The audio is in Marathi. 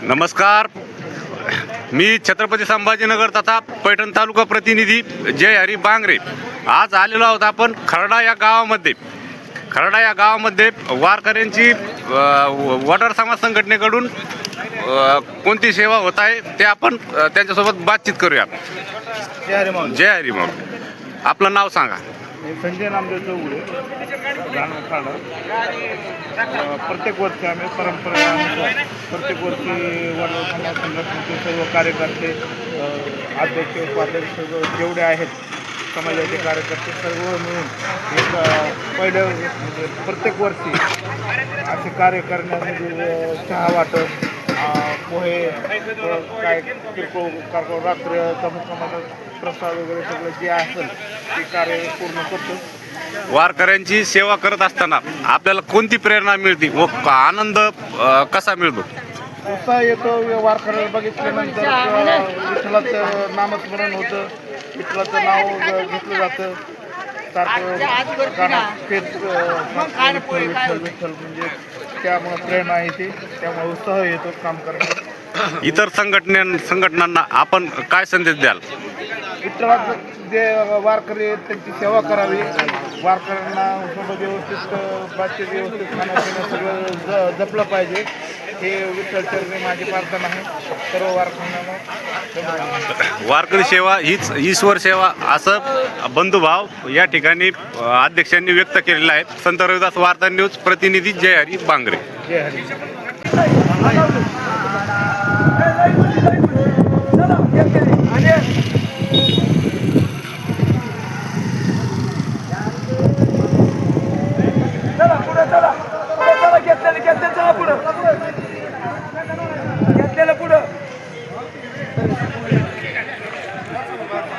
नमस्कार. मी छत्रपती संभाजीनगर तथा पैठण तालुका प्रतिनिधी जय हरी बांगरे. आज आलेलो आहोत आपण खर्डा या गावामध्ये. खर्डा या गावामध्ये वारकऱ्यांची वडार समाज संघटनेकडून कोणती सेवा होत आहे ते आपण त्यांच्यासोबत बातचीत करूया. जय हरी माऊली. जय हरी माऊली. आपलं नाव सांगा. मी संजय नामदेव चौगुले राहणार खर्डा. प्रत्येक वर्षी आम्ही परंपरेनुसार प्रत्येक वर्षी वडार समाज संघटनेचे सर्व कार्यकर्ते, अध्यक्ष उपाध्यक्ष जेवढे आहेत समाजाचे कार्यकर्ते सर्व मिळून एक पहिलं म्हणजे प्रत्येक वर्षी असे कार्य करण्यामध्ये चहा वाटप, पोहे, काय किरकोळ रात्र चमकमाचा प्रसाद वगैरे सगळं जे असेल ते कार्य पूर्ण करतो. वारकऱ्यांची सेवा करत असताना आपल्याला कोणती प्रेरणा मिळते व आनंद कसा मिळतो? उत्साह येतो. वारकऱ्याला बघितल्यानंतर विठ्ठलाचं नामस्मरण होतं, विठ्ठलाचं नाव घेतलं जातं. सारखं गाणं तेच विठ्ठल विठ्ठल म्हणजे त्यामुळे प्रेरणा येते, त्यामुळे उत्साह येतो काम करण्यात. इतर संघटनांना आपण काय संदेश द्याल? विठ्ठलाचं जे वारकरी आहेत त्यांची सेवा करावी. वारकऱ्यांना सोबत व्यवस्थित बातचीत, व्यवस्थित खाणं सगळं जपलं पाहिजे. हे विठ्ठल चरणी माझी प्रार्थना आहे सर्व वारकऱ्यांना. वारकरी सेवा हीच ईश्वर सेवा असं बंधुभाव या ठिकाणी अध्यक्षांनी व्यक्त केलेला आहे. संत रविदास वार्ता न्यूज प्रतिनिधी जय हरी बांगरे. जय हरी. घेतलेलं पुढं